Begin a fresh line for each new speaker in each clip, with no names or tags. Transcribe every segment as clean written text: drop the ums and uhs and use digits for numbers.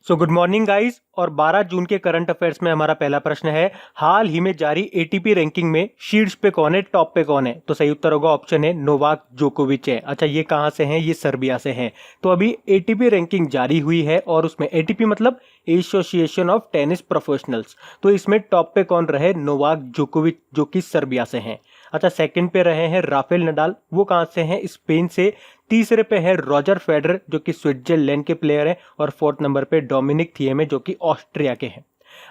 Good morning guys. और 12 जून के current affairs में हमारा पहला प्रश्न है, हाल ही में जारी एटीपी रैंकिंग में शीर्ष पे कौन है, टॉप पे कौन है? तो सही उत्तर होगा ऑप्शन है नोवाक जोकोविच है। अच्छा, ये कहां से हैं? ये सर्बिया से हैं। तो अभी एटीपी रैंकिंग जारी हुई है और उसमें एटीपी मतलब एसोसिएशन ऑफ टेनिस प्रोफेशनल्स, तो इसमें टॉप पे कौन रहे? नोवाक जोकोविच, जो कि सर्बिया से हैं। अच्छा, सेकंड पे रहे हैं राफेल नडाल, वो कहां से हैं? स्पेन से। तीसरे पे है रॉजर फेडरर, जो कि स्विट्जरलैंड के प्लेयर हैं। और फोर्थ नंबर पे डोमिनिक थिएम है, जो कि ऑस्ट्रिया के हैं।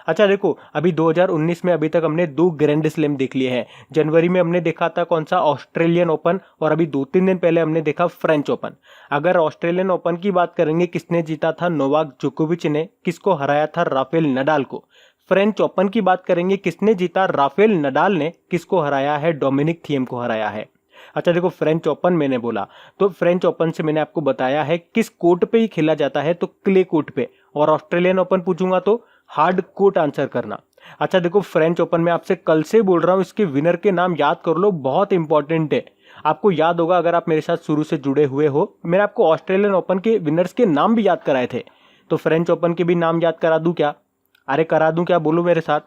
अच्छा देखो, अभी 2019 में अभी तक हमने 2 ग्रैंड स्लैम देख लिए हैं। जनवरी में हमने देखा था कौन सा? Australian open. और अभी 2-3 दिन पहले हमने देखा फ्रेंच ओपन। अगर ऑस्ट्रेलियन ओपन की बात करेंगे, किसने जीता था? नोवाक जोकोविच ने। किसको हराया था? राफेल नडाल को। फ्रेंच ओपन की बात करेंगे, किसने जीता? राफेल नडाल ने। किसको हराया है? डोमिनिक थिएम को हराया है। अच्छा देखो, फ्रेंच ओपन मैंने बोला, तो फ्रेंच ओपन से मैंने आपको बताया है किस कोर्ट पे ही खेला जाता है, तो क्ले कोर्ट पे। और ऑस्ट्रेलियन ओपन पूछूंगा तो हार्ड कोर्ट आंसर करना। अच्छा देखो, फ्रेंच ओपन में आपसे कल से बोल रहा हूं, इसके विनर के नाम याद कर लो, बहुत इंपॉर्टेंट है। आपको याद होगा अगर आप मेरे साथ शुरू से जुड़े हुए हो, मैंने आपको ऑस्ट्रेलियन ओपन के विनर्स के नाम भी याद कराए थे। तो फ्रेंच ओपन के भी नाम याद करा दूं क्या? अरे करा दूं क्या? बोलो मेरे साथ।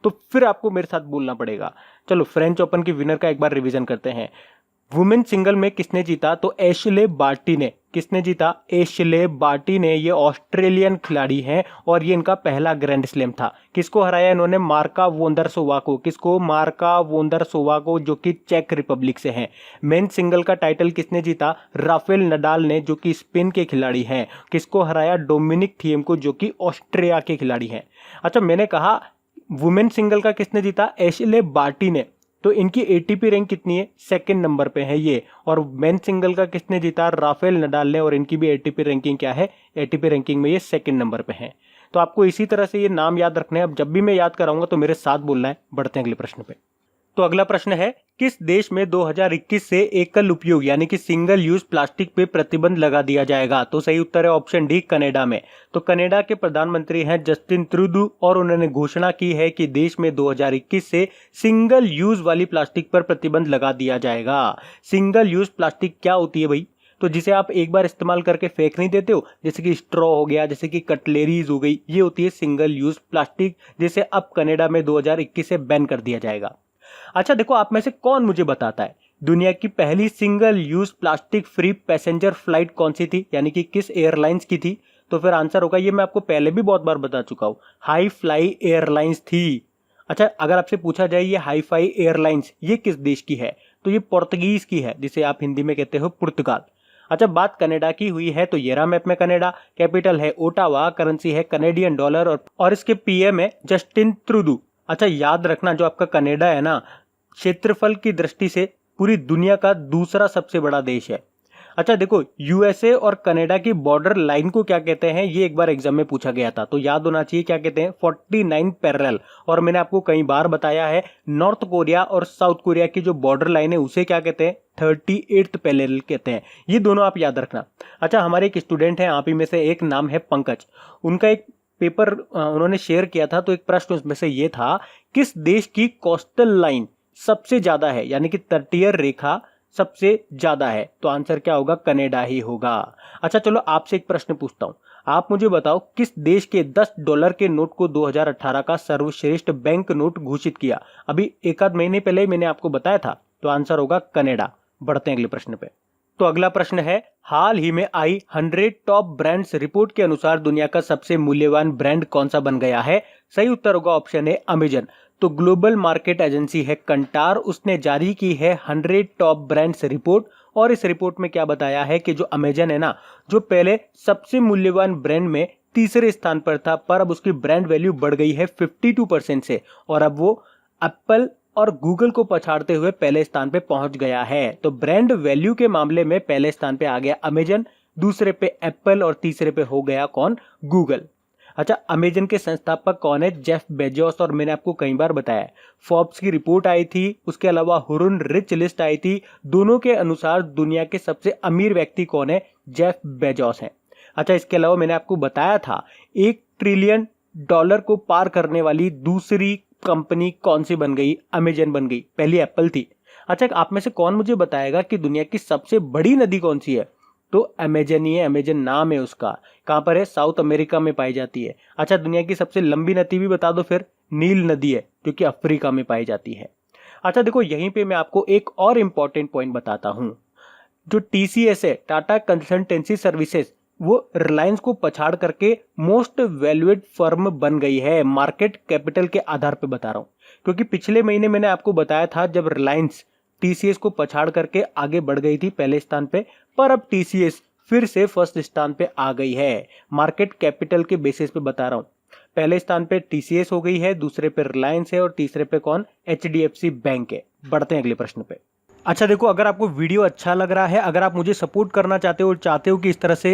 तो फिर आपको मेरे साथ बोलना पड़ेगा। चलो, फ्रेंच ओपन के विनर का एक बार रिवीजन करते हैं। वुमेन सिंगल में किसने जीता? तो एशले बार्टी ने। किसने जीता? एशले बार्टी ने। ये ऑस्ट्रेलियन खिलाड़ी हैं और ये इनका पहला ग्रैंड स्लैम था। किसको हराया इन्होंने? मार्का वोंदरसोवा को। किसको? मार्का वोंदरसोवा को, जो कि चेक रिपब्लिक से हैं। मेन सिंगल का टाइटल किसने जीता? राफेल नडाल ने, जो कि स्पेन के खिलाड़ी हैं। किसको हराया? डोमिनिक थिएम को, जो कि ऑस्ट्रिया के खिलाड़ी हैं। अच्छा, मैंने कहा वुमेन सिंगल का किसने जीता? एशले बार्टी ने। तो इनकी एटीपी रैंक कितनी है? सेकंड नंबर पे है ये। और मेन सिंगल का किसने जीता? राफेल नडाल ने। और इनकी भी एटीपी रैंकिंग क्या है? एटीपी रैंकिंग में ये सेकंड नंबर पे है। तो आपको इसी तरह से ये नाम याद रखने हैं। अब जब भी मैं याद कराऊंगा तो मेरे साथ बोलना है। बढ़ते हैं अगले प्रश्न पे। तो अगला प्रश्न है, किस देश में 2021 से एकल उपयोग यानी कि सिंगल यूज प्लास्टिक पे प्रतिबंध लगा दिया जाएगा? तो सही उत्तर है ऑप्शन डी, कनाडा में। तो कनाडा के प्रधानमंत्री हैं जस्टिन ट्रूडो और उन्होंने घोषणा की है कि देश में 2021 से सिंगल यूज वाली प्लास्टिक पर प्रतिबंध लगा दिया जाएगा। सिंगल यूज प्लास्टिक क्या होती है भाई? तो जिसे आप एक बार इस्तेमाल करके फेंक नहीं देते हो, जैसे कि स्ट्रॉ हो गया, जैसे कि कटलेरीज हो गई, ये होती है सिंगल यूज प्लास्टिक, जिसे अब कनाडा में 2021 से बैन कर दिया जाएगा। अच्छा देखो, आप में से कौन मुझे बताता है दुनिया की पहली single use plastic free passenger flight कौन सी थी, यानी कि किस एयरलाइंस की थी? तो फिर आंसर होगा, ये मैं आपको पहले भी बहुत बार बता चुका हूं, हाई फ्लाई एयरलाइंस थी। अच्छा, अगर आपसे पूछा जाए ये हाई फ्लाई एयरलाइंस ये किस देश की है, तो ये पोर्तुगीज की है, जिसे आप हिंदी में कहते हो पुर्तगाल। अच्छा, बात कनाडा की हुई है तो ये रहा मैप में कनाडा। कैपिटल है ओटावा, करेंसी है कनेडियन डॉलर और इसके पीएम है जस्टिन ट्रूडो। अच्छा, याद रखना, जो आपका कनाडा है ना, क्षेत्रफल की दृष्टि से पूरी दुनिया का दूसरा सबसे बड़ा देश है। अच्छा देखो, यूएसए और कनाडा की बॉर्डर लाइन को क्या कहते हैं, ये एक बार एग्जाम में पूछा गया था, तो याद होना चाहिए क्या कहते हैं? 49 पैरेलल। और मैंने आपको कई बार बताया है, नॉर्थ कोरिया और साउथ कोरिया की जो बॉर्डर लाइन है उसे क्या कहते हैं? 38th पैरेलल कहते हैं। ये दोनों आप याद रखना। अच्छा, हमारे एक स्टूडेंट हैं आप ही में से, एक नाम है पंकज। उनका एक पेपर उन्होंने शेयर किया था, तो एक प्रश्न उसमें से ये था, किस देश की कोस्टल लाइन सबसे ज्यादा है, यानी कि तटीय रेखा सबसे ज्यादा है? तो आंसर क्या होगा? कनाडा ही होगा। अच्छा चलो, आपसे एक प्रश्न पूछता हूं, आप मुझे बताओ किस देश के $10 के नोट को 2018 का सर्वश्रेष्ठ बैंक नोट घोषित किया? अभी एक आध महीने पहले ही मैंने आपको बताया था, तो आंसर होगा कनाडा। बढ़ते हैं अगले प्रश्न पे। तो अगला प्रश्न है, हाल ही में आई 100 टॉप ब्रांड्स रिपोर्ट के अनुसार दुनिया का सबसे मूल्यवान ब्रांड कौन सा बन गया है? सही उत्तर होगा ऑप्शन है अमेजन। तो ग्लोबल मार्केट एजेंसी है कंटार, उसने जारी की है 100 टॉप ब्रांड्स रिपोर्ट। और इस रिपोर्ट में क्या बताया है कि जो अमेजन है ना, जो पहले सबसे मूल्यवान ब्रांड में तीसरे स्थान पर था, पर अब उसकी ब्रांड वैल्यू बढ़ गई है 52% से, और अब वो एप्पल और गूगल को पछाड़ते हुए पहले स्थान पे पहुंच गया है। तो ब्रांड वैल्यू के मामले में पहले स्थान पे आ गया अमेजन, दूसरे पे एप्पल और तीसरे पे हो गया कौन? गूगल। अच्छा, अमेजन के संस्थापक कौन है? Jeff Bezos. और मैंने आपको कई बार बताया, फोर्ब्स की रिपोर्ट आई थी, उसके अलावा हुरुन रिच लिस्ट आई थी, दोनों के अनुसार दुनिया के सबसे अमीर व्यक्ति कौन है? जेफ बेजोस है। अच्छा, इसके अलावा मैंने आपको बताया था, $1 ट्रिलियन को पार करने वाली दूसरी कंपनी कौन सी बन गई? अमेजन बन गई। पहली एप्पल थी। अच्छा, आप में से कौन मुझे बताएगा कि दुनिया की सबसे बड़ी नदी कौन सी है? तो अमेजन ही है, अमेजन नाम है उसका। कहाँ पर है? साउथ अमेरिका में पाई जाती है। अच्छा, दुनिया की सबसे लंबी नदी भी बता दो फिर। नील नदी है जो कि अफ्रीका में पाई जाती है। अच्छा देखो, यहीं पे मैं आपको एक और इंपॉर्टेंट पॉइंट बताता हूं। जो टीसीएस है, टाटा कंसल्टेंसी सर्विसेज, वो रिलायंस को पछाड़ करके मोस्ट वैल्यूएड फर्म बन गई है। मार्केट कैपिटल के आधार पे बता रहा हूं, क्योंकि पिछले महीने मैंने आपको बताया था जब रिलायंस टीसीएस को पछाड़ करके आगे बढ़ गई थी पहले स्थान पे, पर अब टीसीएस फिर से फर्स्ट स्थान पे आ गई है। मार्केट कैपिटल के बेसिस पे बता रहा हूं। पहले स्थान पे टीसीएस हो गई है, दूसरे पे रिलायंस है और तीसरे पे कौन? एचडीएफसी बैंक है। बढ़ते हैं अगले प्रश्न पे। अच्छा देखो, अगर आपको वीडियो अच्छा लग रहा है, अगर आप मुझे सपोर्ट करना चाहते हो और चाहते हो कि इस तरह से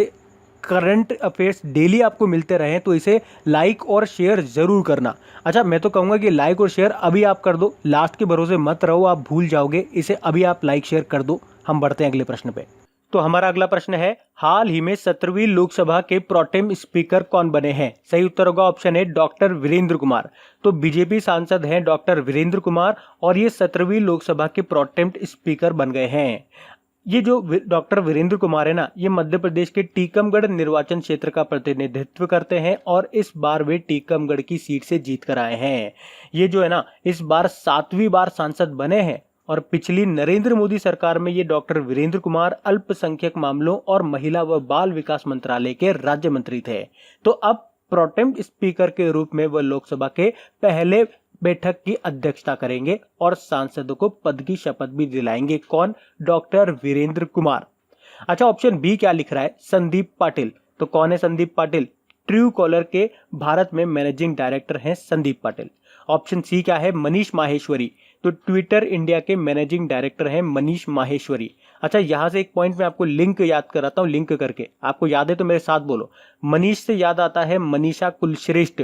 करंट अफेयर्स डेली आपको मिलते रहें, तो इसे लाइक और शेयर जरूर करना। अच्छा, मैं तो कहूँगा कि लाइक और शेयर अभी आप कर दो, लास्ट के भरोसे मत रहो, आप भूल जाओगे। इसे अभी आप लाइक शेयर कर दो। हम बढ़ते हैं अगले प्रश्न पे। तो हमारा अगला प्रश्न है, हाल ही में 17वीं लोकसभा के प्रोटेम स्पीकर कौन बने हैं? सही उत्तर होगा ऑप्शन है डॉक्टर वीरेंद्र कुमार। तो बीजेपी सांसद हैं डॉक्टर वीरेंद्र कुमार और ये 17वीं लोकसभा के प्रोटेम स्पीकर बन गए हैं। ये जो डॉक्टर वीरेंद्र कुमार है ना, ये मध्य प्रदेश के टीकमगढ़ निर्वाचन क्षेत्र का प्रतिनिधित्व करते हैं और इस बार वे टीकमगढ़ की सीट से जीत कर आए हैं। ये जो है ना, इस बार 7वीं बार सांसद बने हैं और पिछली नरेंद्र मोदी सरकार में ये डॉक्टर वीरेंद्र कुमार अल्पसंख्यक मामलों और महिला व बाल विकास मंत्रालय के राज्य मंत्री थे। तो अब प्रोटेम स्पीकर के रूप में वह लोकसभा के पहले बैठक की अध्यक्षता करेंगे और सांसदों को पद की शपथ भी दिलाएंगे। कौन? डॉक्टर वीरेंद्र कुमार। अच्छा, ऑप्शन बी क्या लिख रहा है? संदीप पाटिल। तो कौन है संदीप पाटिल? ट्रू कॉलर के भारत में मैनेजिंग डायरेक्टर हैं संदीप पाटिल। ऑप्शन सी क्या है? मनीष माहेश्वरी। तो ट्विटर इंडिया के मैनेजिंग डायरेक्टर हैं मनीष माहेश्वरी। अच्छा, यहां से एक पॉइंट में आपको लिंक याद कराता हूं, लिंक करके आपको याद है तो मेरे साथ बोलो। मनीष से याद आता है मनीषा कुलश्रेष्ठ।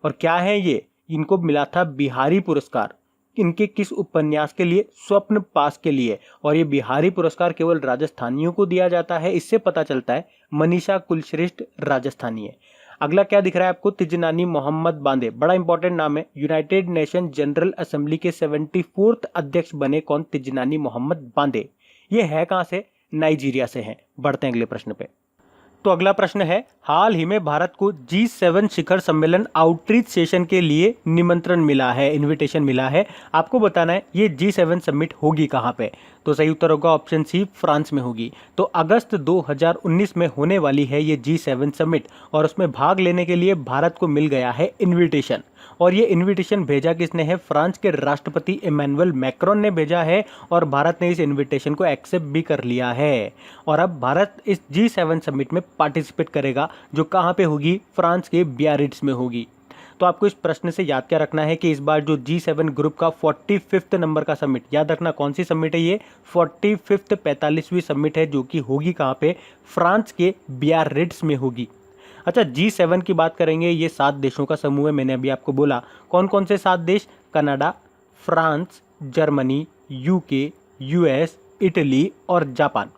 और क्या है ये? इनको मिला था बिहारी पुरस्कार। इनके किस उपन्यास के लिए? स्वप्न पास के लिए। और ये बिहारी पुरस्कार केवल राजस्थानियों को दिया जाता है, इससे पता चलता है मनीषा कुलश्रेष्ठ राजस्थानी है। अगला क्या दिख रहा है आपको? तिजनानी मोहम्मद बांदे, बड़ा इंपॉर्टेंट नाम है। यूनाइटेड नेशन जनरल असेंबली के 74th अध्यक्ष बने कौन? तिजनानी मोहम्मद बांदे। ये है कहां से? नाइजीरिया से हैं। बढ़ते हैं अगले प्रश्न पे। तो अगला प्रश्न है, हाल ही में भारत को G7 शिखर सम्मेलन आउटरीच सेशन के लिए निमंत्रण मिला है, इनविटेशन मिला है। आपको बताना है ये G7 समिट होगी कहाँ पे? तो सही उत्तर होगा ऑप्शन सी, फ्रांस में होगी। तो अगस्त 2019 में होने वाली है ये G7 समिट और उसमें भाग लेने के लिए भारत को मिल गया है इनविटेशन। और ये इनविटेशन भेजा किसने है? फ्रांस के राष्ट्रपति इमैनुअल मैक्रोन ने भेजा है और भारत ने इस इनविटेशन को एक्सेप्ट भी कर लिया है। और अब भारत इस G7 समिट में पार्टिसिपेट करेगा, जो कहाँ पे होगी? फ्रांस के बियारिट्ज में होगी। तो आपको इस प्रश्न से याद क्या रखना है कि इस बार जो G7 ग्रुप का 45th नंबर का समिट, याद रखना कौन सी समिट है ये? 45th 45वीं समिट है, जो कि होगी कहाँ पे? फ्रांस के बियारिट्ज में होगी। अच्छा, G7 की बात करेंगे, ये 7 देशों का समूह है। मैंने अभी आपको बोला कौन कौन से 7 देश? Canada, France, Germany, UK, US, Italy और जापान।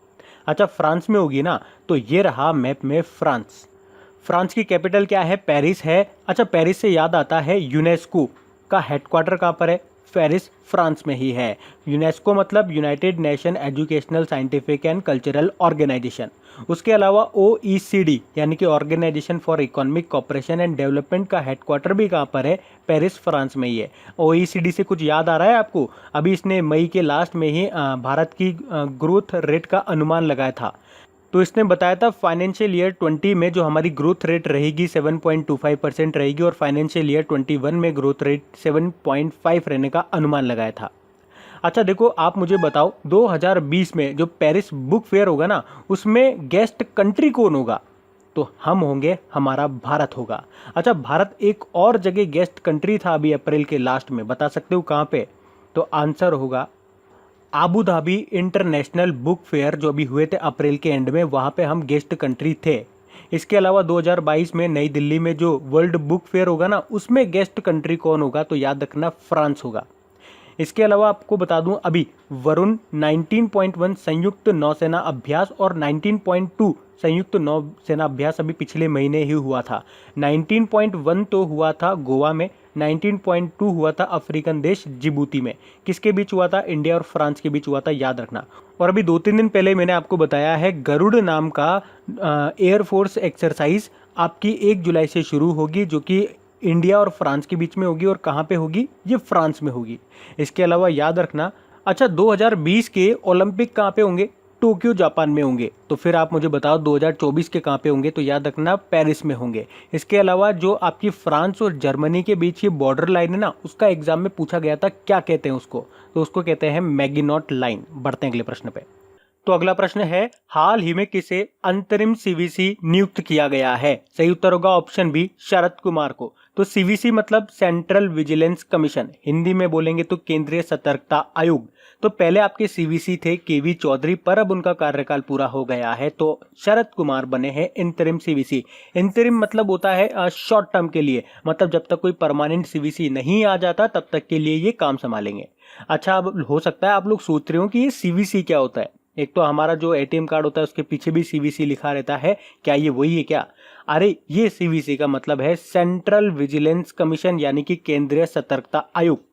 अच्छा, फ्रांस में होगी ना, तो ये रहा मैप में फ्रांस। फ्रांस की कैपिटल क्या है? पेरिस है। अच्छा, पेरिस से याद आता है यूनेस्को का हेडक्वार्टर कहाँ पर है? पेरिस, फ्रांस में ही है। यूनेस्को मतलब United Nation Educational Scientific and Cultural Organisation. उसके अलावा OECD यानी कि Organisation for Economic Cooperation and Development का हेडक्वार्टर भी कहाँ पर है? पेरिस, फ्रांस में ही है। OECD से कुछ याद आ रहा है आपको? अभी इसने मई के लास्ट में ही भारत की ग्रोथ रेट का अनुमान लगाया था। तो इसने बताया था फाइनेंशियल ईयर 20 में जो हमारी ग्रोथ रेट रहेगी 7.25% रहेगी और फाइनेंशियल ईयर 21 में ग्रोथ रेट 7.5 रहने का अनुमान लगाया था। अच्छा देखो, आप मुझे बताओ 2020 में जो पेरिस बुक फेयर होगा ना, उसमें गेस्ट कंट्री कौन होगा? तो हम होंगे, हमारा भारत होगा। अच्छा, भारत एक और जगह गेस्ट कंट्री था अभी अप्रैल के लास्ट में, बता सकते हो कहाँ पे? तो आंसर होगा Abu Dhabi international book fair, जो अभी हुए थे अप्रैल के एंड में, वहाँ पे हम गेस्ट कंट्री थे। इसके अलावा 2022 में नई दिल्ली में जो वर्ल्ड बुक फेयर होगा ना, उसमें गेस्ट कंट्री कौन होगा? तो याद रखना फ्रांस होगा। इसके अलावा आपको बता दूं, अभी वरुण 19.1 संयुक्त नौसेना अभ्यास और 19.2 संयुक्त नौसेना अभ्यास अभी पिछले महीने ही हुआ था। 19.1 तो हुआ था गोवा में, 19.2 हुआ था अफ्रीकन देश जिबूती में। किसके बीच हुआ था? इंडिया और फ्रांस के बीच हुआ था, याद रखना। और अभी 2-3 दिन पहले मैंने आपको बताया है गरुड़ नाम का एयरफोर्स एक्सरसाइज आपकी 1 जुलाई से शुरू होगी, जो कि इंडिया और फ्रांस के बीच में होगी। और कहाँ पे होगी? ये फ्रांस में होगी। इसके अलावा याद रखना, अच्छा 2020 के ओलंपिक कहाँ पे होंगे? टोक्यो जापान में होंगे। तो फिर आप मुझे बताओ 2024 के कहाँ पे होंगे? तो याद रखना पेरिस में होंगे। इसके अलावा जो आपकी फ्रांस और जर्मनी के बीच ये बॉर्डर लाइन है ना, उसका एग्जाम में पूछा गया था, क्या कहते हैं उसको? तो उसको कहते हैं मैगिनॉट लाइन। बढ़ते हैं अगले प्रश्न पे। तो अगला प्रश्न है, हाल ही में किसे अंतरिम सीवीसी नियुक्त किया गया है? सही उत्तर होगा ऑप्शन बी, शरद कुमार को। तो सीवीसी मतलब सेंट्रल विजिलेंस कमीशन, हिंदी में बोलेंगे तो केंद्रीय सतर्कता आयोग। तो पहले आपके सीवीसी थे केवी चौधरी, पर अब उनका कार्यकाल पूरा हो गया है, तो शरद कुमार बने हैं इंतरिम सीवीसी। इंतरिम मतलब होता है शॉर्ट टर्म के लिए, मतलब जब तक कोई परमानेंट सीवीसी नहीं आ जाता तब तक के लिए ये काम संभालेंगे। अच्छा, अब हो सकता है आप लोग सोच रहे हो कि ये सीवीसी क्या होता है। एक तो हमारा जो एटीएम कार्ड होता है उसके पीछे भी सीवीसी लिखा रहता है, क्या ये वही है क्या? अरे ये सीवीसी का मतलब है सेंट्रल विजिलेंस कमीशन, यानी कि केंद्रीय सतर्कता आयोग।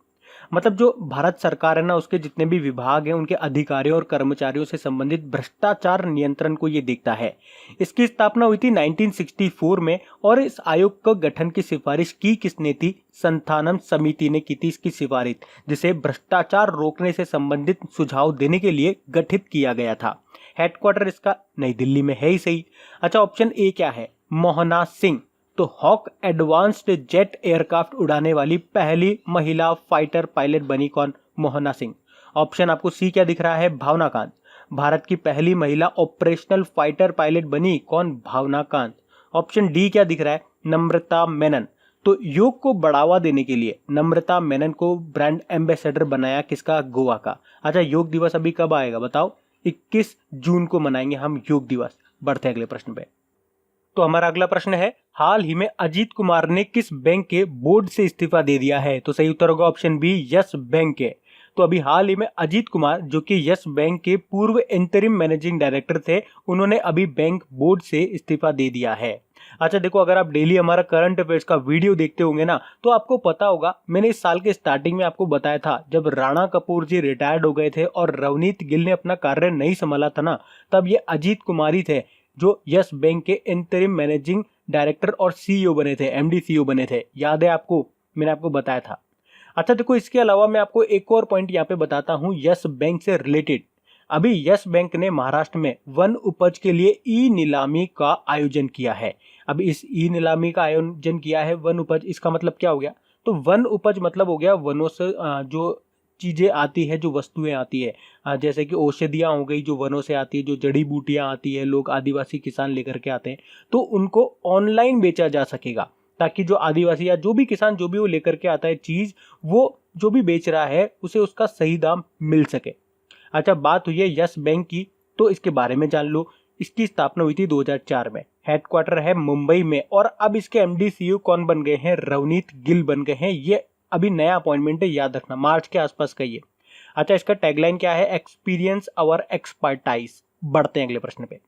मतलब जो भारत सरकार है ना, उसके जितने भी विभाग हैं उनके अधिकारियों और कर्मचारियों से संबंधित भ्रष्टाचार नियंत्रण को ये देखता है। इसकी स्थापना हुई थी 1964 में, और इस आयोग का गठन की सिफारिश की किसने थी? संथानम समिति ने की थी इसकी सिफारिश, जिसे भ्रष्टाचार रोकने से संबंधित सुझाव देने के लिए गठित किया गया था। हेडक्वार्टर इसका नई दिल्ली में है ही सही। अच्छा, ऑप्शन ए क्या है? मोहना सिंह। तो हॉक एडवांस्ड जेट एयरक्राफ्ट उड़ाने वाली पहली महिला फाइटर पायलट बनी कौन? मोहना सिंह। ऑप्शन आपको सी क्या दिख रहा है? भावना कांत। भारत की पहली महिला ऑपरेशनल फाइटर पायलट बनी कौन? भावना कांत। ऑप्शन डी क्या दिख रहा है? नम्रता मेनन। तो योग को बढ़ावा देने के लिए नम्रता मेनन को ब्रांड एम्बेसडर बनाया किसका? गोवा का। अच्छा, योग दिवस अभी कब आएगा बताओ? 21 जून को मनाएंगे हम योग दिवस। बढ़ते अगले प्रश्न पे। तो हमारा अगला प्रश्न है, हाल ही में अजीत कुमार ने किस बैंक के बोर्ड से इस्तीफा दे दिया है? तो सही उत्तर होगा ऑप्शन बी, यस बैंक के। तो अभी हाल ही में अजीत कुमार, जो कि यस बैंक के पूर्व इंटरिम मैनेजिंग डायरेक्टर थे, उन्होंने अभी बैंक बोर्ड से इस्तीफा दे दिया है। अच्छा देखो, अगर आप डेली हमारा करंट अफेयर्स का वीडियो देखते होंगे ना, तो आपको पता होगा मैंने इस साल के स्टार्टिंग में आपको बताया था, जब राणा कपूर जी रिटायर्ड हो गए थे और रवनीत गिल ने अपना कार्य नहीं संभाला था ना, तब ये अजीत कुमार ही थे जो यस बैंक के इंटरिम मैनेजिंग डायरेक्टर और सीईओ बने थे, एमडी सीईओ बने थे। याद है आपको? मैंने आपको बताया था। अच्छा देखो, इसके अलावा मैं आपको एक और पॉइंट यहाँ पे बताता हूँ यस बैंक से रिलेटेड। अभी यस बैंक ने महाराष्ट्र में वन उपज के लिए ई नीलामी का आयोजन किया है। अब इस ई नीलामी का आयोजन किया है वन उपज, इसका मतलब क्या हो गया? तो वन उपज मतलब हो गया वनों से जो चीजें आती है, जो वस्तुएं आती है, जैसे कि औषधियां हो गई जो वनों से आती है, जो जड़ी बूटियां आती है, लोग आदिवासी किसान लेकर के आते हैं, तो उनको ऑनलाइन बेचा जा सकेगा, ताकि जो आदिवासी या जो भी किसान जो भी वो लेकर के आता है चीज, वो जो भी बेच रहा है उसे उसका सही दाम मिल सके। अच्छा, बात हुई है यस बैंक की, तो इसके बारे में जान लो। इसकी स्थापना हुई थी 2004 में, हेडक्वार्टर है मुंबई में, और अब इसके एमडी सीईओ कौन बन गए हैं? रवनीत गिल बन गए हैं। ये अभी नया अपॉइंटमेंट है, याद रखना, मार्च के आसपास का ये। अच्छा, इसका टैगलाइन क्या है? एक्सपीरियंस अवर एक्सपर्टाइज। बढ़ते हैं अगले प्रश्न पे।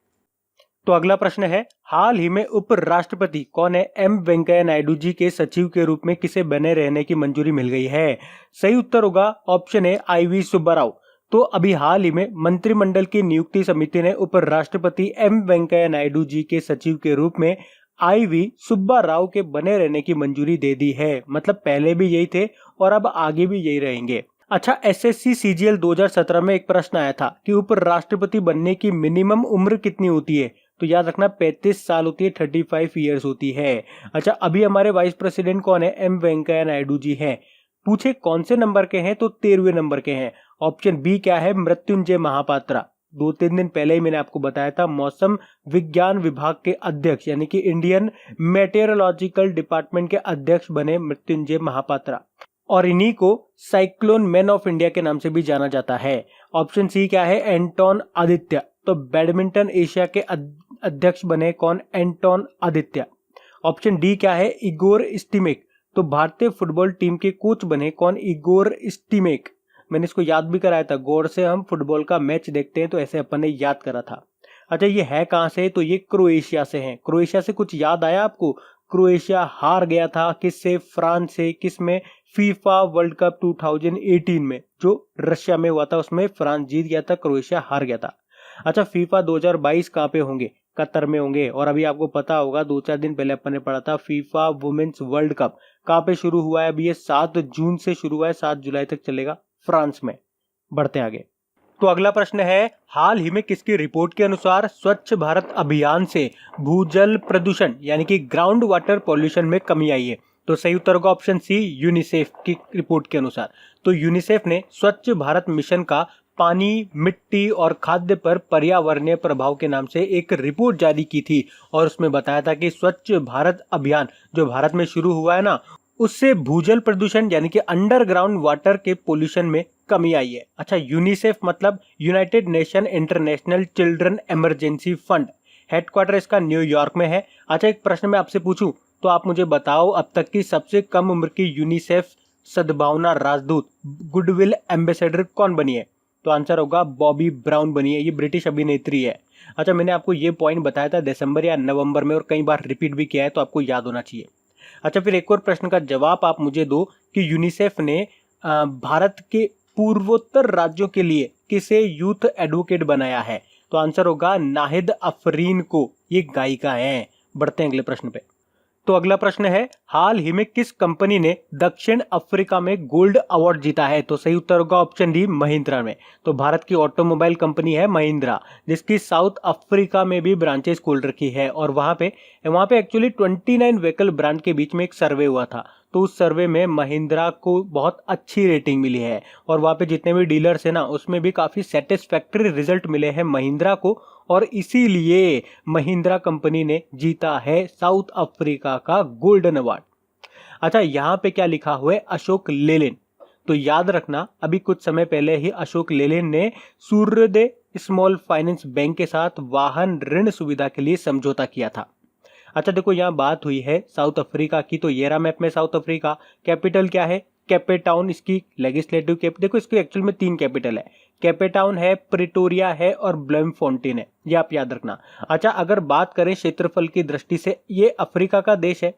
तो अगला प्रश्न है, हाल ही में उपराष्ट्रपति कौन है? एम वेंकैया नायडू जी के सचिव के रूप में किसे बने रहने की मंजूरी मिल गई है? सही उत्तर होगा ऑप्शन ए, IV सुब्बाराव। तो अभी हाल ही में मंत्रिमंडल की नियुक्ति समिति ने उपराष्ट्रपति एम वेंकैया नायडू जी के सचिव के रूप में IV सुब्बाराव के बने रहने की मंजूरी दे दी है। मतलब पहले भी यही थे और अब आगे भी यही रहेंगे। अच्छा, SSC CGL 2017 में एक प्रश्न आया था कि उपराष्ट्रपति बनने की मिनिमम उम्र कितनी होती है? तो याद रखना 35 साल होती है, 35 ईयर्स होती है। अच्छा, अभी हमारे वाइस प्रेसिडेंट कौन है? एम वेंकैया नायडू जी हैं। पूछे कौन से नंबर के हैं? तो 13वें नंबर के हैं। ऑप्शन बी क्या है? मृत्युंजय महापात्रा। 2-3 दिन पहले ही मैंने आपको बताया था, मौसम विज्ञान विभाग के अध्यक्ष यानी कि इंडियन मेटेरोलॉजिकल डिपार्टमेंट के अध्यक्ष बने मृत्युंजय महापात्रा, और इन्हीं को साइक्लोन मैन ऑफ इंडिया के नाम से भी जाना जाता है। ऑप्शन सी क्या है? एंटोन आदित्य। तो बैडमिंटन एशिया के अध्यक्ष बने कौन? एंटोन आदित्य। ऑप्शन डी क्या है? इगोर स्टिमेक। तो भारतीय फुटबॉल टीम के कोच बने कौन? इगोर स्टिमेक। मैंने इसको याद भी कराया था, गौर से हम फुटबॉल का मैच देखते हैं तो ऐसे अपन ने याद करा था। अच्छा, ये है कहां से? तो ये क्रोएशिया से है। क्रोएशिया से कुछ याद आया आपको? क्रोएशिया हार गया था किससे, फ्रांस से। किसमें, फीफा वर्ल्ड कप 2018 में जो रशिया में हुआ था उसमें फ्रांस जीत गया था, क्रोएशिया हार गया था। अच्छा, फीफा 2022 कहाँ पे होंगे, कतर में होंगे। और अभी आपको पता होगा 2-4 दिन पहले अपन ने पढ़ा था फीफा वुमेन्स वर्ल्ड कप कहाँ पे शुरू हुआ है। अभी ये 7 जून से शुरू हुआ है, 7 जुलाई तक चलेगा, फ्रांस में। बढ़ते आगे। तो अगला प्रश्न है, हाल ही में किसकी रिपोर्ट के अनुसार स्वच्छ भारत अभियान से भूजल प्रदूषण यानी कि ग्राउंड वाटर पॉल्यूशन में कमी आई है। तो सही उत्तर होगा ऑप्शन सी, यूनिसेफ की रिपोर्ट के अनुसार। तो यूनिसेफ ने स्वच्छ भारत मिशन का पानी, मिट्टी और खाद्य पर पर्यावरणीय प्रभाव के नाम से एक रिपोर्ट जारी की थी और उसमें बताया था कि स्वच्छ भारत अभियान जो भारत में शुरू हुआ है ना, उससे भूजल प्रदूषण यानी कि अंडरग्राउंड वाटर के पोल्यूशन में कमी आई है। अच्छा, यूनिसेफ मतलब United nation international children emergency fund, headquarter इसका न्यूयॉर्क में है। अच्छा, एक प्रश्न मैं आपसे पूछूं तो आप मुझे बताओ अब तक की सबसे कम उम्र की यूनिसेफ सद्भावना राजदूत, गुडविल एम्बेसडर कौन बनी है। तो आंसर होगा बॉबी ब्राउन बनी है, ये ब्रिटिश अभिनेत्री है। अच्छा, मैंने आपको ये पॉइंट बताया था दिसंबर या नवंबर में और कई बार रिपीट भी किया है, तो आपको याद होना चाहिए। अच्छा, फिर एक और प्रश्न का जवाब आप मुझे दो कि यूनिसेफ ने भारत के पूर्वोत्तर राज्यों के लिए किसे यूथ एडवोकेट बनाया है। तो आंसर होगा नाहिद अफरीन को, ये गायिका हैं। बढ़ते हैं अगले प्रश्न पे। तो अगला प्रश्न है, हाल ही में किस कंपनी ने दक्षिण अफ्रीका में गोल्ड अवार्ड जीता है। तो सही उत्तर होगा ऑप्शन डी, महिंद्रा में। तो भारत की ऑटोमोबाइल कंपनी है महिंद्रा, जिसकी साउथ अफ्रीका में भी ब्रांचेस खोल रखी है। और वहां पे एक्चुअली 29 व्हीकल ब्रांड के बीच में एक सर्वे हुआ था, तो उस सर्वे में महिंद्रा को बहुत अच्छी रेटिंग मिली है और वहां पे जितने भी डीलर्स है ना, उसमें भी काफी सेटिस्फैक्टरी रिजल्ट मिले हैं महिंद्रा को, और इसीलिए महिंद्रा कंपनी ने जीता है साउथ अफ्रीका का गोल्डन अवार्ड। अच्छा, यहाँ पे क्या लिखा हुआ है, अशोक लेलैंड। तो याद रखना, अभी कुछ समय पहले ही अशोक लेलैंड ने सूर्योदय स्मॉल फाइनेंस बैंक के साथ वाहन ऋण सुविधा के लिए समझौता किया था। अच्छा देखो, यहाँ बात हुई है साउथ अफ्रीका की, तो ये रहा मैप में साउथ अफ्रीका। कैपिटल क्या है, कैपेटाउन इसकी लेजिस्लेटिव देखो इसकी एक्चुअल में 3 कैपिटल है, कैपेटाउन है, प्रिटोरिया है और ब्लमफोंटेन है, ये आप याद रखना। अच्छा, अगर बात करें क्षेत्रफल की दृष्टि से, ये अफ्रीका का देश है,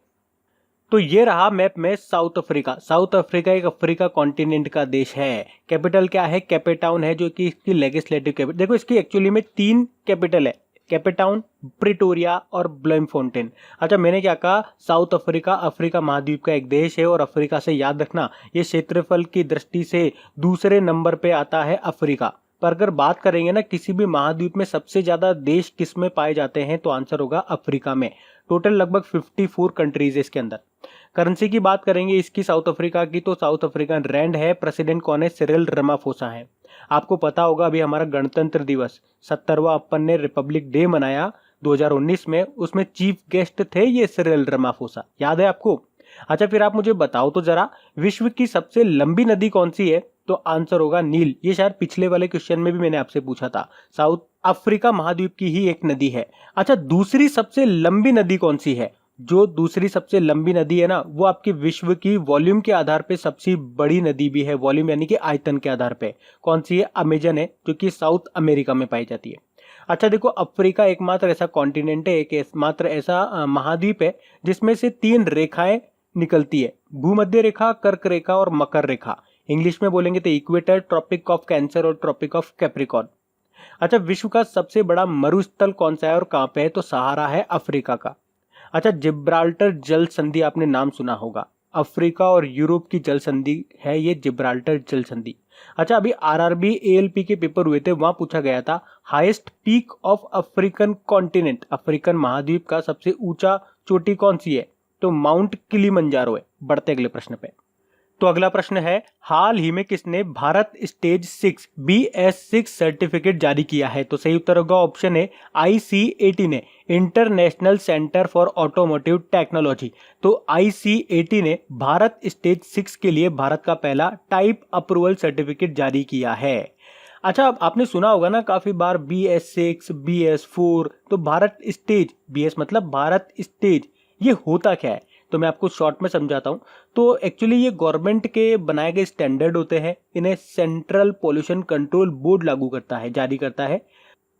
तो ये रहा मैप में साउथ अफ्रीका। साउथ अफ्रीका एक अफ्रीका कॉन्टिनेंट का देश है। कैपिटल क्या है, कैपेटाउन है, जो कि इसकी लेजिस्लेटिव कैपिटल। देखो इसकी एक्चुअली में 3 कैपिटल है, कैपेटाउन, प्रिटोरिया और ब्लमफोंटेन। अच्छा, मैंने क्या कहा, साउथ अफ्रीका अफ्रीका महाद्वीप का एक देश है और अफ्रीका से याद रखना ये क्षेत्रफल की दृष्टि से दूसरे नंबर पे आता है अफ्रीका। पर अगर बात करेंगे ना किसी भी महाद्वीप में सबसे ज्यादा देश किस में पाए जाते हैं, तो आंसर होगा अफ्रीका में। टोटल लगभग 54 कंट्रीज है इसके अंदर। करेंसी की बात करेंगे इसकी साउथ अफ्रीका की, तो साउथ अफ्रीकन रैंड है। प्रेसिडेंट कौन है, सिरिल रामाफोसा है। आपको पता होगा अभी हमारा गणतंत्र दिवस 70वां अपन ने रिपब्लिक डे मनाया 2019 में, उसमें चीफ गेस्ट थे ये सिरिल रामाफोसा, याद है आपको। अच्छा, फिर आप मुझे बताओ तो जरा, विश्व की सबसे लंबी नदी कौन सी है। तो आंसर होगा नील। ये शायद पिछले वाले क्वेश्चन में भी मैंने आपसे पूछा था, साउथ अफ्रीका महाद्वीप की ही एक नदी है। अच्छा, दूसरी सबसे लंबी नदी कौन सी है। जो दूसरी सबसे लंबी नदी है ना, वो आपकी विश्व की वॉल्यूम के आधार पे सबसे बड़ी नदी भी है, वॉल्यूम यानी कि आयतन के आधार पे। कौन सी है, अमेजन है, जो कि साउथ अमेरिका में पाई जाती है। अच्छा देखो, अफ्रीका एकमात्र ऐसा कॉन्टिनेंट है, एक एकमात्र ऐसा महाद्वीप है जिसमें से 3 रेखाएं निकलती है, भूमध्य रेखा, कर्क रेखा और मकर रेखा। इंग्लिश में बोलेंगे तो इक्वेटर, ट्रॉपिक ऑफ कैंसर और ट्रॉपिक ऑफ कैप्रिकॉर्न। अच्छा, विश्व का सबसे बड़ा मरुस्थल कौन सा है और कहां पे है, तो सहारा है अफ्रीका का। अच्छा, जिब्राल्टर जल संधि आपने नाम सुना होगा, अफ्रीका और यूरोप की जल संधि है ये जिब्राल्टर जल संधि। अच्छा, अभी आरआरबी एएलपी के पेपर हुए थे, वहां पूछा गया था highest peak of African continent, African महाद्वीप का सबसे ऊंचा चोटी कौन सी है, तो माउंट किलिमंजारो है। बढ़ते अगले प्रश्न पे। तो अगला प्रश्न है, हाल ही में किसने भारत स्टेज 6 BS6 सर्टिफिकेट जारी किया है। तो सही उत्तर होगा ऑप्शन है ICAT ने, international centre for automotive technology. तो ICAT ने भारत स्टेज 6 के लिए भारत का पहला टाइप अप्रूवल सर्टिफिकेट जारी किया है। अच्छा, आपने सुना होगा ना काफी बार BS6, BS4, तो भारत स्टेज, BS मतलब भारत स्टेज, ये होता क्या है, तो मैं आपको शॉर्ट में समझाता हूं। तो एक्चुअली ये गवर्नमेंट के बनाए गए स्टैंडर्ड होते हैं, इन्हें सेंट्रल पोल्यूशन कंट्रोल बोर्ड लागू करता है, जारी करता है।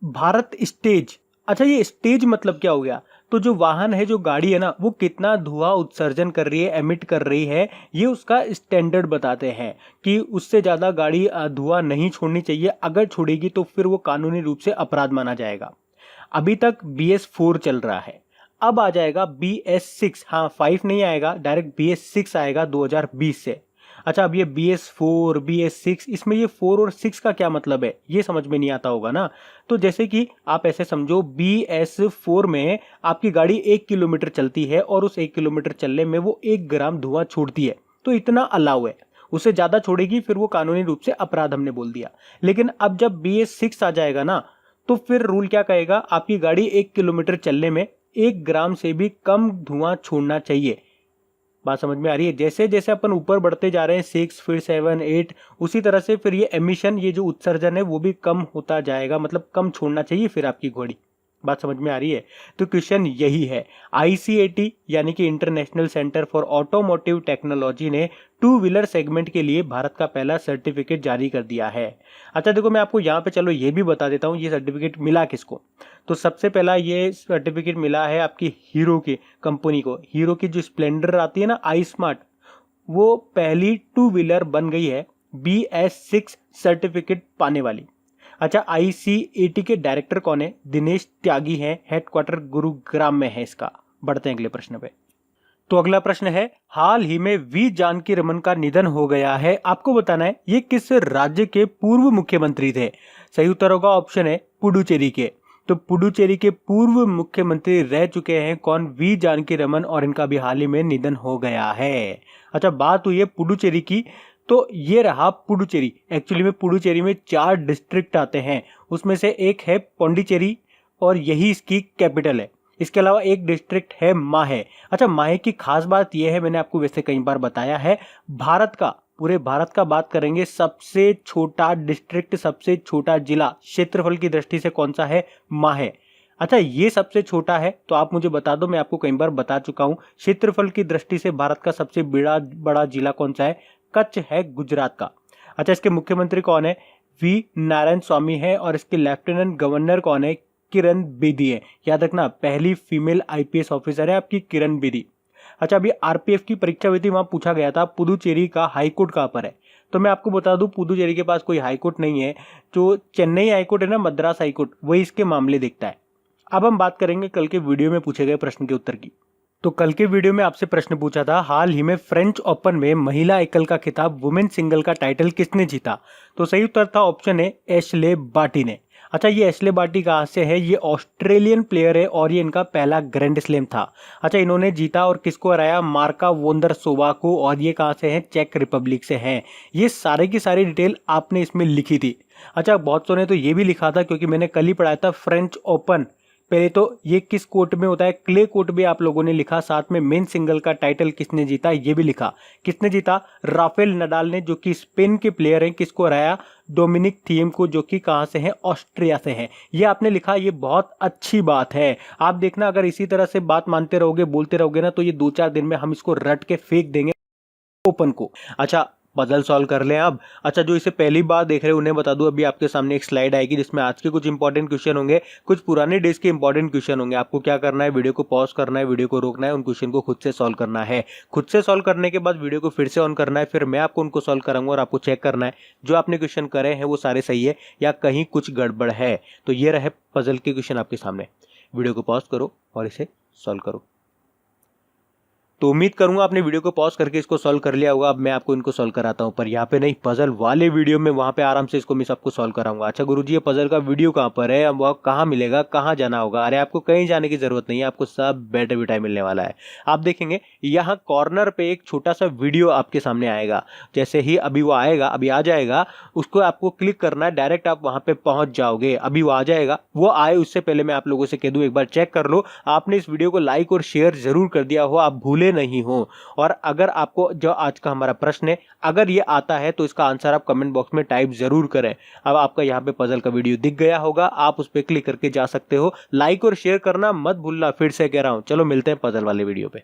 भारत स्टेज, अच्छा ये स्टेज मतलब क्या हो गया, तो जो वाहन है, जो गाड़ी है ना, वो कितना धुआं उत्सर्जन कर रही है, एमिट कर रही है, ये उसका स्टैंडर्ड बताते हैं कि उससे ज़्यादा गाड़ी धुआं नहीं छोड़नी चाहिए। अगर छोड़ेगी तो फिर वो कानूनी रूप से अपराध माना जाएगा। अभी तक BS4 चल रहा है, अब आ जाएगा BS6। हाँ, 5 नहीं आएगा, डायरेक्ट BS6 आएगा 2020 से। अच्छा, अब ये BS4 BS6, इसमें ये 4 और 6 का क्या मतलब है, ये समझ में नहीं आता होगा ना। तो जैसे कि आप ऐसे समझो, BS4 में आपकी गाड़ी 1 किलोमीटर चलती है और उस 1 किलोमीटर चलने में वो 1 ग्राम धुआं छोड़ती है, तो इतना अलाउ है। उससे ज़्यादा छोड़ेगी फिर वो कानूनी रूप से अपराध, हमने बोल दिया। लेकिन अब जब BS6 आ जाएगा ना, तो फिर रूल क्या कहेगा, आपकी गाड़ी 1 किलोमीटर चलने में 1 ग्राम से भी कम धुआं छोड़ना चाहिए। बात समझ में आ रही है? जैसे जैसे अपन ऊपर बढ़ते जा रहे हैं, 6 फिर 7 8, उसी तरह से फिर ये एमिशन, ये जो उत्सर्जन है वो भी कम होता जाएगा, मतलब कम छोड़ना चाहिए फिर आपकी घोड़ी। बात समझ में आ रही है? तो क्वेश्चन यही है। ICAT यानी कि international centre for automotive technology ने 2 व्हीलर सेगमेंट के लिए भारत का पहला सर्टिफिकेट जारी कर दिया है। अच्छा देखो, मैं आपको यहाँ पे चलो ये भी बता देता हूँ ये सर्टिफिकेट मिला किसको। तो सबसे पहला ये सर्टिफिकेट मिला है आपकी हीरो की कंपनी को। हीरो की जो स्प्लेंडर आती है ना, आई स्मार्ट, वो पहली 2 व्हीलर बन गई है BS6 सर्टिफिकेट पाने वाली। अच्छा, ICAT के डायरेक्टर कौन है? दिनेश त्यागी हैं, हेडक्वार्टर गुरुग्राम में है इसका। बढ़ते हैं अगले प्रश्न पे। तो अगला प्रश्न है, हाल ही में वी जानकी रमन का निधन हो गया है, आपको बताना है ये किस राज्य के पूर्व मुख्यमंत्री थे। सही उत्तर होगा ऑप्शन है पुडुचेरी के। तो पुडुचेरी के पूर्व मुख्यमंत्री रह चुके हैं कौन? वी जानकी रमन, और इनका भी हाल ही में निधन हो गया है। अच्छा, बात हुई है पुडुचेरी की, तो ये रहा पुडुचेरी। एक्चुअली में पुडुचेरी में 4 डिस्ट्रिक्ट आते हैं, उसमें से एक है पौंडीचेरी और यही इसकी कैपिटल है। इसके अलावा एक डिस्ट्रिक्ट है माहे। अच्छा, माहे की खास बात यह है, मैंने आपको वैसे कई बार बताया है, भारत का, पूरे भारत का बात करेंगे, सबसे छोटा डिस्ट्रिक्ट, सबसे छोटा जिला क्षेत्रफल की दृष्टि से कौन सा है? माहे। अच्छा, ये सबसे छोटा है तो आप मुझे बता दो, मैं आपको कई बार बता चुका हूं, क्षेत्रफल की दृष्टि से भारत का सबसे बड़ा जिला कौन सा है? कच्छ है, गुजरात का। अच्छा, इसके मुख्यमंत्री कौन है? वी नारायण स्वामी है, और इसके लेफ्टिनेंट गवर्नर कौन है? किरण बेदी है। याद रखना, पहली फीमेल IPS ऑफिसर है आपकी किरण बेदी। अच्छा, अभी RPF की परीक्षा हुई थी, वहां पूछा गया था पुडुचेरी का हाईकोर्ट कहां पर है। तो मैं आपको बता दूं, पुडुचेरी के पास कोई हाईकोर्ट नहीं है। जो चेन्नई हाईकोर्ट है ना, मद्रास हाईकोर्ट, वही इसके मामले देखता है। अब हम बात करेंगे कल के वीडियो में पूछे गए प्रश्न के उत्तर की। तो कल के वीडियो में आपसे प्रश्न पूछा था, हाल ही में फ्रेंच ओपन में महिला एकल का खिताब, वुमेन सिंगल का टाइटल किसने जीता। तो सही उत्तर था ऑप्शन है एशले बार्टी ने। अच्छा, ये एशले बार्टी कहाँ से है? ये ऑस्ट्रेलियन प्लेयर है और ये इनका पहला ग्रैंड स्लैम था। अच्छा, इन्होंने जीता और किसको हराया? मार्का वोंदरसोवा को, और ये कहाँ से हैं? चेक रिपब्लिक से हैं। ये सारे की सारी डिटेल आपने इसमें लिखी थी। अच्छा, बहुत सौ ने तो ये भी लिखा था, क्योंकि मैंने कल ही पढ़ाया था फ्रेंच ओपन, पहले तो ये किस कोर्ट में होता है, क्ले कोर्ट भी आप लोगों ने लिखा, साथ में मेन सिंगल का टाइटल किसने जीता ये भी लिखा। किसने जीता? राफेल नडाल ने, जो कि स्पेन के प्लेयर हैं। किसको हराया? डोमिनिक थीम को, जो कि कहां से हैं? ऑस्ट्रिया से हैं। ये आपने लिखा, ये बहुत अच्छी बात है। आप देखना, अगर इसी तरह से बात मानते रहोगे, बोलते रहोगे ना, तो ये 2-4 दिन में हम इसको रट के फेंक देंगे ओपन को। अच्छा, पजल सॉल्व कर लें अब। अच्छा, जो इसे पहली बार देख रहे हैं उन्हें बता दूं, अभी आपके सामने एक स्लाइड आएगी जिसमें आज के कुछ इंपॉर्टेंट क्वेश्चन होंगे, कुछ पुराने डेज के इंपॉर्टेंट क्वेश्चन होंगे। आपको क्या करना है? वीडियो को पॉज करना है, वीडियो को रोकना है, उन क्वेश्चन को खुद से सॉल्व करना है। खुद से सॉल्व करने के बाद वीडियो को फिर से ऑन करना है, फिर मैं आपको उनको सॉल्व कराऊंगा और आपको चेक करना है जो आपने क्वेश्चन करे हैं वो सारे सही है या कहीं कुछ गड़बड़ है। तो ये रहे पजल के क्वेश्चन आपके सामने। वीडियो को पॉज करो और इसे सॉल्व करो। तो उम्मीद करूंगा आपने वीडियो को पॉज करके इसको सॉल्व कर लिया होगा। अब मैं आपको इनको सॉल्व कराता हूं, पर यहाँ पे नहीं, पजल वाले वीडियो में, वहां पे आराम से इसको मैं सबको सॉल्व कराऊंगा। अच्छा गुरुजी, ये पजल का वीडियो कहाँ पर है, अब वो कहाँ मिलेगा, कहाँ जाना होगा? अरे आपको कहीं जाने की जरूरत नहीं है, आपको सब बैठे बिठाए मिलने वाला है। आप देखेंगे यहाँ कॉर्नर पे एक छोटा सा वीडियो आपके सामने आएगा। जैसे ही अभी वो आएगा, अभी आ जाएगा, उसको आपको क्लिक करना है, डायरेक्ट आप वहां पे पहुंच जाओगे। अभी वो आ जाएगा। वो आए उससे पहले मैं आप लोगों से कह दूं, एक बार चेक कर लो, आपने इस वीडियो को लाइक और शेयर जरूर कर दिया हो, आप भूले नहीं हो। और अगर आपको जो आज का हमारा प्रश्न है, अगर ये आता है तो इसका आंसर आप कमेंट बॉक्स में टाइप जरूर करें। अब आपका यहाँ पे पजल का वीडियो दिख गया होगा, आप उस पर क्लिक करके जा सकते हो। लाइक और शेयर करना मत भूलना, फिर से कह रहा हूं। चलो मिलते हैं पजल वाले वीडियो पे।